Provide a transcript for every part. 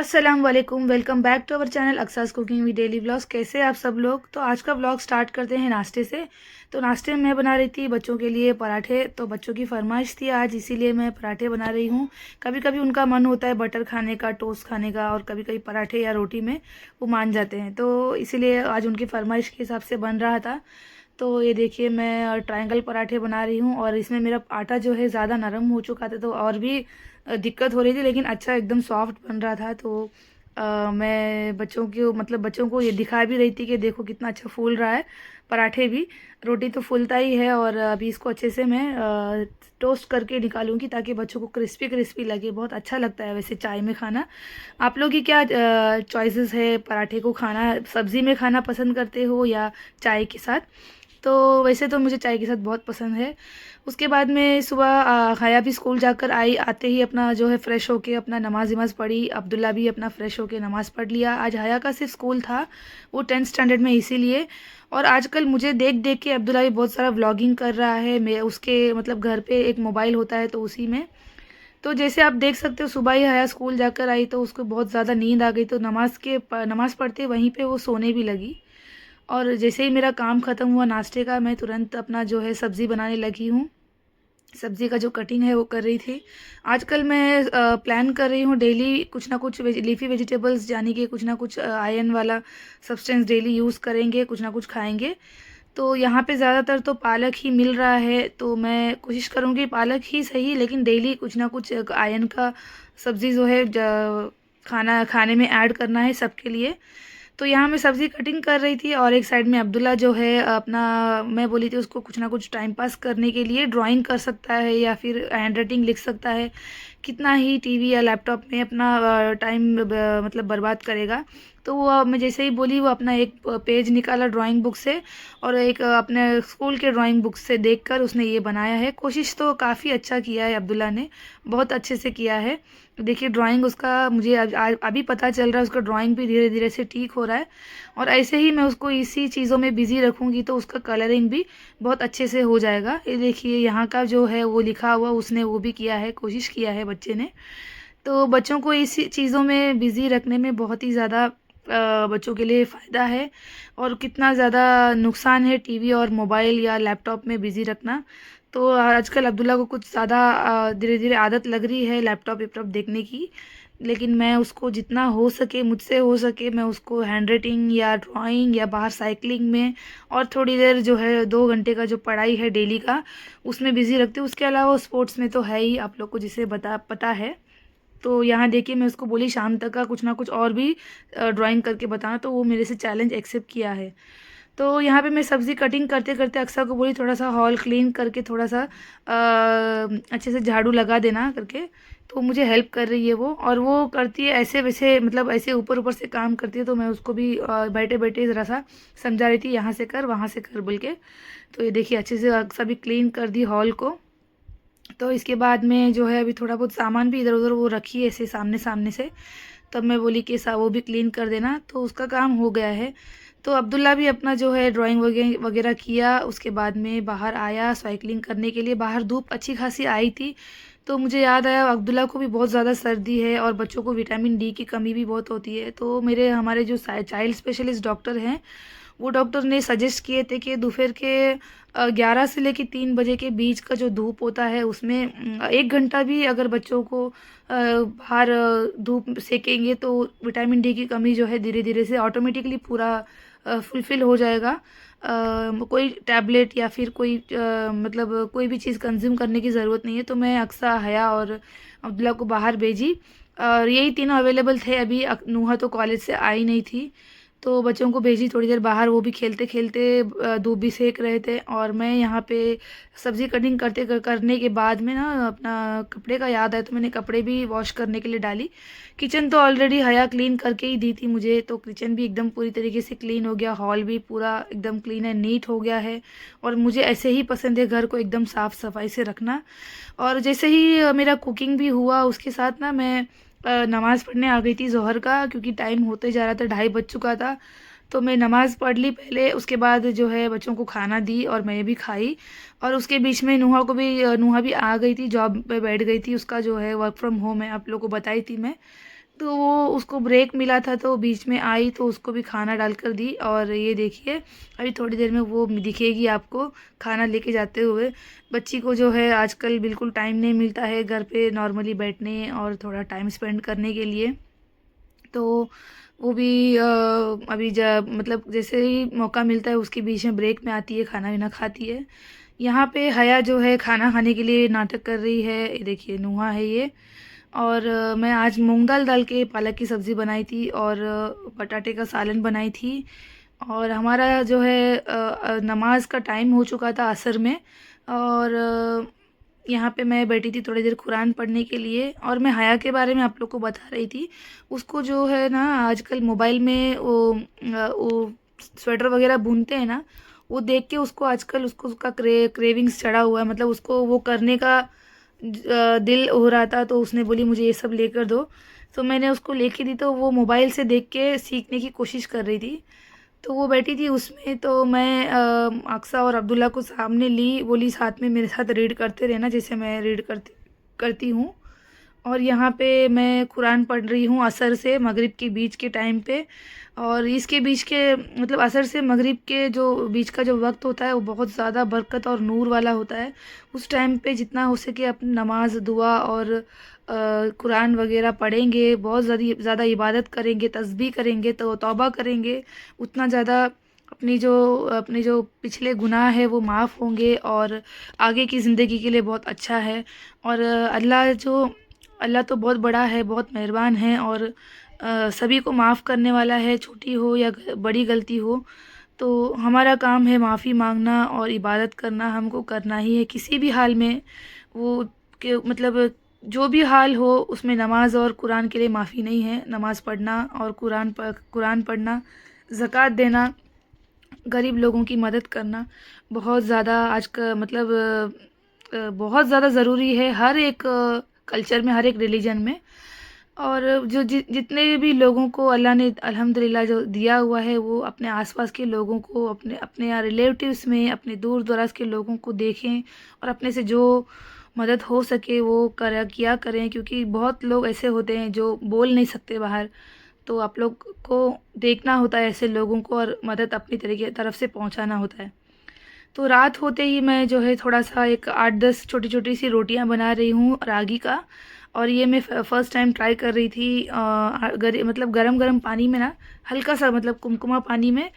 अस्सलाम वालेकुम, welcome back to our channel Aqsa's cooking with daily vlogs. कैसे हैं आप सब लोग। तो आज का व्लॉग स्टार्ट करते हैं नाश्ते से। तो नाश्ते में मैं बना रही थी बच्चों के लिए पराठे। तो बच्चों की फरमाइश थी आज, इसीलिए मैं पराठे बना रही हूँ। कभी कभी उनका मन होता है बटर खाने का, टोस्ट खाने का, और कभी कभी पराठे या रोटी में वो मान जाते हैं। तो इसीलिए आज उनकी फरमाइश के हिसाब से बन रहा था। तो ये देखिए, मैं ट्रायंगल पराठे बना रही हूँ और इसमें मेरा आटा जो है ज़्यादा नरम हो चुका था, तो और भी दिक्कत हो रही थी, लेकिन अच्छा एकदम सॉफ्ट बन रहा था। तो मैं बच्चों को ये दिखा भी रही थी कि देखो कितना अच्छा फूल रहा है पराठे भी। रोटी तो फूलता ही है, और अभी इसको अच्छे से मैं टोस्ट करके निकालूंगी ताकि बच्चों को क्रिस्पी क्रिस्पी लगे। बहुत अच्छा लगता है वैसे चाय में खाना। आप लोग की क्या चॉइसेस है पराठे को खाना? सब्ज़ी में खाना पसंद करते हो या चाय के साथ? तो वैसे तो मुझे चाय के साथ बहुत पसंद है। उसके बाद में सुबह हया भी स्कूल जाकर आई। आते ही अपना जो है फ़्रेश होके अपना नमाज वमाज़ पढ़ी। अब्दुल्ला भी अपना फ़्रेश होके नमाज़ पढ़ लिया। आज हया का सिर्फ स्कूल था, वो 10th स्टैंडर्ड में, इसीलिए। और आजकल मुझे देख देख के अब्दुल्ला भी बहुत सारा व्लॉगिंग कर रहा है। मैं उसके मतलब घर पे एक मोबाइल होता है, तो उसी में। तो जैसे आप देख सकते हो, सुबह ही हया स्कूल जाकर आई तो उसको बहुत ज़्यादा नींद आ गई, तो नमाज़ पढ़ते वहीं पे वो सोने भी लगी। और जैसे ही मेरा काम ख़त्म हुआ नाश्ते का, मैं तुरंत अपना जो है सब्ज़ी बनाने लगी हूँ। सब्ज़ी का जो कटिंग है वो कर रही थी। आजकल मैं प्लान कर रही हूँ डेली कुछ ना कुछ लीफ़ी वेजिटेबल्स, यानी कि कुछ ना कुछ आयरन वाला सब्सटेंस डेली यूज़ करेंगे, कुछ ना कुछ खाएंगे। तो यहाँ पे ज़्यादातर तो पालक ही मिल रहा है, तो मैं कोशिश करूँगी पालक ही सही, लेकिन डेली कुछ ना कुछ आयरन का सब्ज़ी जो है खाना खाने में ऐड करना है सबके लिए। तो यहाँ मैं सब्ज़ी कटिंग कर रही थी, और एक साइड में अब्दुल्ला जो है अपना, मैं बोली थी उसको कुछ ना कुछ टाइम पास करने के लिए ड्राइंग कर सकता है या फिर हैंड राइटिंग लिख सकता है। कितना ही टीवी या लैपटॉप में अपना टाइम मतलब बर्बाद करेगा। तो वो मैं जैसे ही बोली, वो अपना एक पेज निकाला ड्राइंग बुक से, और एक अपने स्कूल के ड्राइंग बुक से देखकर उसने ये बनाया है। कोशिश तो काफ़ी अच्छा किया है अब्दुल्ला ने, बहुत अच्छे से किया है। देखिए ड्राइंग उसका, मुझे अभी पता चल रहा है उसका ड्राइंग भी धीरे धीरे से ठीक हो रहा है। और ऐसे ही मैं उसको इसी चीज़ों में बिज़ी रखूँगी तो उसका कलरिंग भी बहुत अच्छे से हो जाएगा। ये देखिए यहाँ का जो है वो लिखा हुआ उसने वो भी किया है, कोशिश किया है बच्चे ने। तो बच्चों को इसी चीज़ों में बिज़ी रखने में बहुत ही ज़्यादा बच्चों के लिए फ़ायदा है, और कितना ज़्यादा नुकसान है टीवी और मोबाइल या लैपटॉप में बिज़ी रखना। तो आजकल अब्दुल्ला को कुछ ज़्यादा धीरे धीरे आदत लग रही है लैपटॉप वैपटॉप देखने की। लेकिन मैं उसको जितना हो सके, मुझसे हो सके, मैं उसको हैंड राइटिंग या ड्राइंग या बाहर साइकिलिंग में, और थोड़ी देर जो है 2 घंटे का जो पढ़ाई है डेली का, उसमें बिज़ी रखती हूँ। उसके अलावा स्पोर्ट्स में तो है ही, आप लोग को जिसे पता है। तो यहाँ देखिए, मैं उसको बोली शाम तक का कुछ ना कुछ और भी ड्राइंग करके बताना, तो वो मेरे से चैलेंज एक्सेप्ट किया है। तो यहाँ पे मैं सब्ज़ी कटिंग करते करते अक्सर को बोली थोड़ा सा हॉल क्लीन करके, थोड़ा सा अच्छे से झाड़ू लगा देना करके। तो मुझे हेल्प कर रही है वो, और वो करती है ऐसे वैसे, मतलब ऐसे ऊपर ऊपर से काम करती है। तो मैं उसको भी बैठे बैठे ज़रा सा समझा रही थी, यहाँ से कर वहाँ से कर बोल के। तो ये देखिए अच्छे से सभी क्लीन कर दी हॉल को। तो इसके बाद में जो है अभी थोड़ा बहुत सामान भी इधर उधर वो रखी है ऐसे सामने सामने से। तब मैं बोली कि वो भी क्लीन कर देना, तो उसका काम हो गया है। तो अब्दुल्ला भी अपना जो है ड्राइंग वगैरह किया। उसके बाद में बाहर आया साइकिलिंग करने के लिए। बाहर धूप अच्छी खासी आई थी, तो मुझे याद आया अब्दुल्ला को भी बहुत ज़्यादा सर्दी है, और बच्चों को विटामिन डी की कमी भी बहुत होती है। तो हमारे जो चाइल्ड स्पेशलिस्ट डॉक्टर हैं, वो डॉक्टर ने सजेस्ट किए थे कि दोपहर के 11 से लेकर 3 बजे के बीच का जो धूप होता है उसमें 1 घंटा भी अगर बच्चों को बाहर धूप सेकेंगे, तो विटामिन डी की कमी जो है धीरे धीरे से ऑटोमेटिकली पूरा फुलफ़िल हो जाएगा। कोई टैबलेट या फिर कोई मतलब कोई भी चीज़ कंज्यूम करने की ज़रूरत नहीं है। तो मैं अक्सा, हया और अब्दुल्ला को बाहर भेजी, और यही तीनों अवेलेबल थे अभी। नूहा तो कॉलेज से आई नहीं थी, तो बच्चों को भेजी थोड़ी देर बाहर। वो भी खेलते खेलते धूप भी सेक रहे थे, और मैं यहाँ पे सब्ज़ी कटिंग करने के बाद में ना अपना कपड़े का याद आया, तो मैंने कपड़े भी वॉश करने के लिए डाली। किचन तो ऑलरेडी हया क्लीन करके ही दी थी मुझे, तो किचन भी एकदम पूरी तरीके से क्लीन हो गया। हॉल भी पूरा एकदम क्लीन एंड नीट हो गया है, और मुझे ऐसे ही पसंद है घर को एकदम साफ़ सफाई से रखना। और जैसे ही मेरा कुकिंग भी हुआ, उसके साथ ना मैं नमाज़ पढ़ने आ गई थी ज़ोहर का, क्योंकि टाइम होते जा रहा था, 2:30 बज चुका था। तो मैं नमाज़ पढ़ ली पहले, उसके बाद जो है बच्चों को खाना दी और मैं भी खाई। और उसके बीच में नुहा भी आ गई थी, जॉब पे बैठ गई थी। उसका जो है वर्क फ्रॉम होम है, आप लोगों को बताई थी मैं। तो वो उसको ब्रेक मिला था तो बीच में आई तो उसको भी खाना डालकर दी। और ये देखिए अभी थोड़ी देर में वो दिखेगी आपको खाना लेके जाते हुए। बच्ची को जो है आजकल बिल्कुल टाइम नहीं मिलता है घर पे नॉर्मली बैठने और थोड़ा टाइम स्पेंड करने के लिए। तो वो भी अभी जब मतलब जैसे ही मौका मिलता है उसके बीच में ब्रेक में आती है, खाना वाना खाती है। यहाँ पे हया जो है खाना खाने के लिए नाटक कर रही है। ये देखिए नुहा है ये। और मैं आज मूंग दाल डाल के पालक की सब्ज़ी बनाई थी और बटाटे का सालन बनाई थी। और हमारा जो है नमाज का टाइम हो चुका था असर में। और यहाँ पे मैं बैठी थी थोड़ी देर कुरान पढ़ने के लिए। और मैं हया के बारे में आप लोग को बता रही थी। उसको जो है ना आजकल मोबाइल में वो स्वेटर वगैरह बुनते हैं ना, वो देख के उसको आजकल उसको उसका क्रेविंग्स चढ़ा हुआ है। मतलब उसको वो करने का दिल हो रहा था तो उसने बोली मुझे ये सब लेकर दो। तो मैंने उसको लेके दी तो वो मोबाइल से देख के सीखने की कोशिश कर रही थी। तो वो बैठी थी उसमें तो मैं अक्सा और अब्दुल्ला को सामने ली, बोली साथ में मेरे साथ रीड करते रहना जैसे मैं रीड करती हूँ। और यहाँ पे मैं कुरान पढ़ रही हूँ असर से मगरिब के बीच के टाइम पे। और इसके बीच के मतलब असर से मगरिब के जो बीच का जो वक्त होता है वो बहुत ज़्यादा बरकत और नूर वाला होता है। उस टाइम पे जितना हो सके अपनी नमाज दुआ और कुरान वगैरह पढ़ेंगे, बहुत ज़्यादा इबादत करेंगे, तस्बीह करेंगे तो तौबा करेंगे, उतना ज़्यादा अपने जो पिछले गुनाह है वो माफ़ होंगे और आगे की ज़िंदगी के लिए बहुत अच्छा है। और अल्लाह तो बहुत बड़ा है, बहुत मेहरबान है और सभी को माफ़ करने वाला है, छोटी हो या बड़ी गलती हो। तो हमारा काम है माफ़ी मांगना और इबादत करना, हमको करना ही है किसी भी हाल में। वो के मतलब जो भी हाल हो उसमें नमाज और कुरान के लिए माफ़ी नहीं है। नमाज पढ़ना और कुरान पढ़ना, ज़कात देना, गरीब लोगों की मदद करना बहुत ज़्यादा आज का मतलब बहुत ज़्यादा ज़रूरी है हर एक कल्चर में, हर एक रिलीजन में। और जो जितने भी लोगों को अल्लाह ने अल्हम्दुलिल्लाह जो दिया हुआ है वो अपने आसपास के लोगों को, अपने अपने यहाँ रिलेटिव्स में, अपने दूर दराज के लोगों को देखें और अपने से जो मदद हो सके वो किया करें। क्योंकि बहुत लोग ऐसे होते हैं जो बोल नहीं सकते बाहर, तो आप लोग को देखना होता है ऐसे लोगों को और मदद अपनी तरफ से पहुंचाना होता है। तो रात होते ही मैं जो है थोड़ा सा एक 8-10 छोटी छोटी सी रोटियां बना रही हूँ रागी का। और ये मैं फ़र्स्ट टाइम ट्राई कर रही थी मतलब गरम गरम पानी में ना, हल्का सा मतलब कुमकुमा पानी में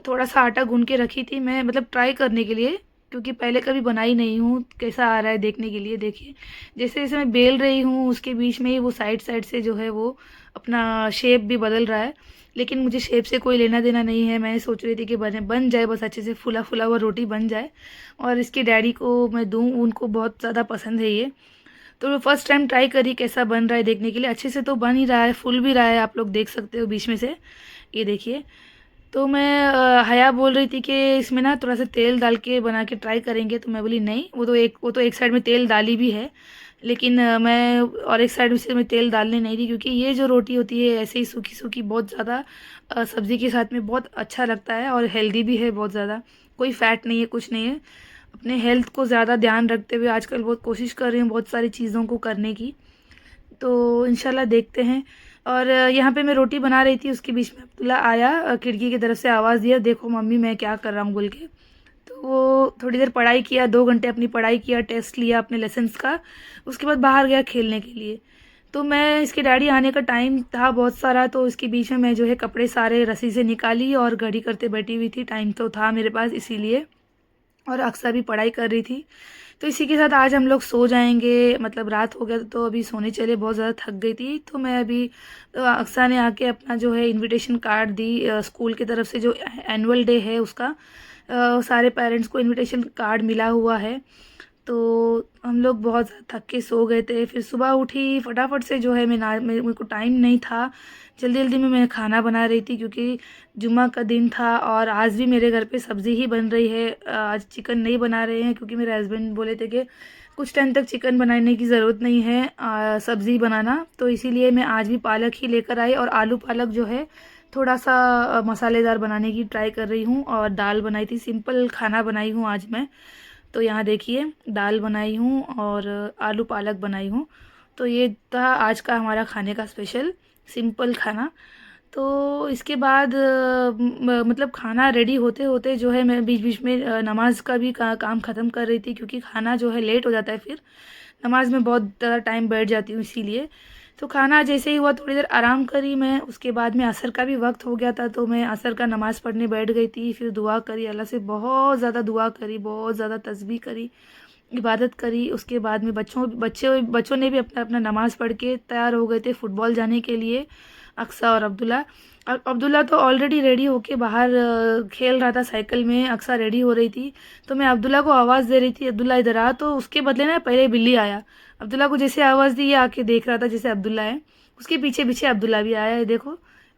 थोड़ा सा आटा गूंद के रखी थी मैं, मतलब ट्राई करने के लिए। क्योंकि पहले कभी बनाई नहीं हूँ, कैसा आ रहा है देखने के लिए। देखिए जैसे जैसे मैं बेल रही हूँ उसके बीच में ही वो साइड साइड से जो है वो अपना शेप भी बदल रहा है। लेकिन मुझे शेप से कोई लेना देना नहीं है, मैं सोच रही थी कि बन जाए, बस अच्छे से फुला फुला हुआ रोटी बन जाए और इसके डैडी को मैं दूँ, उनको बहुत ज़्यादा पसंद है ये। तो फर्स्ट टाइम ट्राई करी कैसा बन रहा है देखने के लिए। अच्छे से तो बन ही रहा है, फुल भी रहा है, आप लोग देख सकते हो बीच में से, ये देखिए। तो मैं हया बोल रही थी कि इसमें ना थोड़ा सा तेल डाल के बना के ट्राई करेंगे। तो मैं बोली नहीं, वो तो एक साइड में तेल डाली भी है, लेकिन मैं और एक साइड से मैं तेल डालने नहीं दी। क्योंकि ये जो रोटी होती है ऐसे ही सूखी सूखी बहुत ज़्यादा सब्ज़ी के साथ में बहुत अच्छा लगता है और हेल्दी भी है बहुत ज़्यादा, कोई फ़ैट नहीं है, कुछ नहीं है। अपने हेल्थ को ज़्यादा ध्यान रखते हुए आजकल बहुत कोशिश कर रही हूँ बहुत सारी चीज़ों को करने की। तो इंशाल्लाह देखते हैं। और यहाँ पे मैं रोटी बना रही थी, उसके बीच में अब्दुल्ला आया, खिड़की की तरफ से आवाज़ दिया, देखो मम्मी मैं क्या कर रहा हूँ बोल के। तो वो थोड़ी देर पढ़ाई किया, 2 घंटे अपनी पढ़ाई किया, टेस्ट लिया अपने लेसन्स का, उसके बाद बाहर गया खेलने के लिए। तो मैं इसके डैडी आने का टाइम था बहुत सारा, तो इसके बीच में मैं जो है कपड़े सारे रस्सी से निकाली और घड़ी करते बैठी हुई थी, टाइम तो था मेरे पास इसीलिए। और अक्सा भी पढ़ाई कर रही थी। तो इसी के साथ आज हम लोग सो जाएंगे, मतलब रात हो गया तो अभी सोने चले, बहुत ज़्यादा थक गई थी। तो मैं अभी अक्सा ने आके अपना जो है इनविटेशन कार्ड दी, स्कूल की तरफ से जो एनुअल डे है उसका सारे पेरेंट्स को इनविटेशन कार्ड मिला हुआ है। तो हम लोग बहुत थक के सो गए थे। फिर सुबह उठी फटाफट से, जो है मेरे को टाइम नहीं था, जल्दी जल्दी में मैं खाना बना रही थी क्योंकि जुम्मा का दिन था। और आज भी मेरे घर पे सब्ज़ी ही बन रही है, आज चिकन नहीं बना रहे हैं क्योंकि मेरे हस्बैंड बोले थे कि कुछ टाइम तक चिकन बनाने की ज़रूरत नहीं है, सब्ज़ी बनाना। तो इसीलिए मैं आज भी पालक ही लेकर आई और आलू पालक जो है थोड़ा सा मसालेदार बनाने की ट्राई कर रही हूँ। और दाल बनाई थी, सिंपल खाना बनाई हूँ आज मैं। तो यहाँ देखिए दाल बनाई हूँ और आलू पालक बनाई हूँ। तो ये था आज का हमारा खाने का स्पेशल सिंपल खाना। तो इसके बाद मतलब खाना रेडी होते होते जो है मैं बीच बीच में नमाज का भी काम ख़त्म कर रही थी, क्योंकि खाना जो है लेट हो जाता है, फिर नमाज में बहुत ज़्यादा टाइम बैठ जाती हूँ इसीलिए। तो खाना जैसे ही हुआ थोड़ी देर आराम करी मैं, उसके बाद में असर का भी वक्त हो गया था, तो मैं असर का नमाज़ पढ़ने बैठ गई थी। फिर दुआ करी, अल्लाह से बहुत ज़्यादा दुआ करी, बहुत ज़्यादा तस्बीह करी, इबादत करी। उसके बाद में बच्चों ने भी अपना अपना नमाज़ पढ़ के तैयार हो गए थे फुटबॉल जाने के लिए, अक्सा और अब्दुल्ला। अब्दुल्ला तो ऑलरेडी रेडी होके बाहर खेल रहा था साइकिल में, अक्सा रेडी हो रही थी। तो मैं अब्दुल्ला को आवाज़ दे रही थी, अब्दुल्ला इधर आ, तो उसके बदले ना पहले बिल्ली आया। अब्दुल्ला को जैसे आवाज़ दी, ये आके देख रहा था जैसे अब्दुल्ला है, उसके पीछे पीछे अब्दुल्ला भी आया है, देखो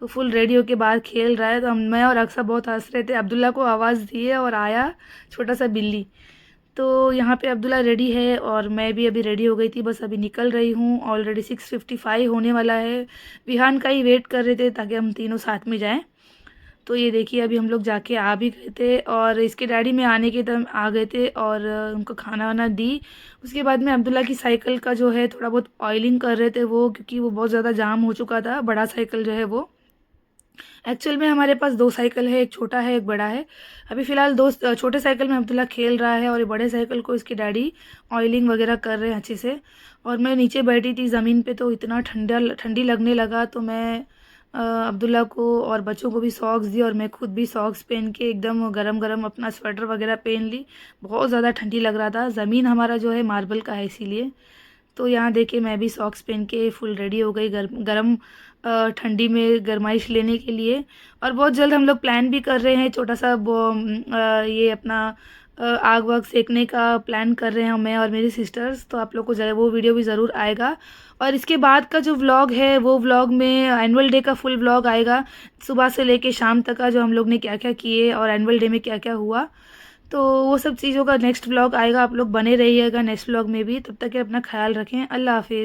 वो फुल रेडी होके बाहर खेल रहा है। तो मैं और अक्सा बहुत हंस रहे थे, अब्दुल्ला को आवाज़ दिए और आया छोटा सा बिल्ली। तो यहाँ पे अब्दुल्ला रेडी है और मैं भी अभी रेडी हो गई थी, बस अभी निकल रही हूँ। ऑलरेडी 6:55 होने वाला है। विहान का ही वेट कर रहे थे ताकि हम तीनों साथ में जाएं। तो ये देखिए अभी हम लोग जाके आ भी गए थे, और इसके डैडी में आने के टाइम आ गए थे और उनको खाना वाना दी। उसके बाद में अब्दुल्ला की साइकिल का जो है थोड़ा बहुत ऑयलिंग कर रहे थे वो, क्योंकि वो बहुत ज़्यादा जाम हो चुका था, बड़ा साइकिल जो है वो। एक्चुअल में हमारे पास दो साइकिल है, एक छोटा है एक बड़ा है। अभी फ़िलहाल दो छोटे साइकिल में अब्दुल्ला खेल रहा है और ये बड़े साइकिल को इसके डैडी ऑयलिंग वगैरह कर रहे हैं अच्छे से। और मैं नीचे बैठी थी ज़मीन पे, तो इतना ठंडी लगने लगा, तो मैं अब्दुल्ला को और बच्चों को भी सॉक्स दी और मैं खुद भी सॉक्स पहन के एकदम गरम गरम अपना स्वेटर वगैरह पहन ली। बहुत ज़्यादा ठंडी लग रहा था, ज़मीन हमारा जो है मार्बल का है इसीलिए। तो यहाँ देखिए मैं भी सॉक्स पहन के फुल रेडी हो गई गरम ठंडी में गरमाइश लेने के लिए। और बहुत जल्द हम लोग प्लान भी कर रहे हैं छोटा सा ये अपना आग वाग सेकने का प्लान कर रहे हैं मैं और मेरी सिस्टर्स। तो आप लोग को वो वीडियो भी ज़रूर आएगा। और इसके बाद का जो व्लॉग है वो व्लॉग में एनुअल डे का फुल व्लॉग आएगा, सुबह से लेके शाम तक का, जो हम लोग ने क्या क्या किए और एनुअल डे में क्या क्या हुआ। तो वो सब चीज़ों का नेक्स्ट व्लॉग आएगा, आप लोग बने रहिएगा नेक्स्ट व्लॉग में भी। तब तक के अपना ख्याल रखें, अल्लाह हाफिज़।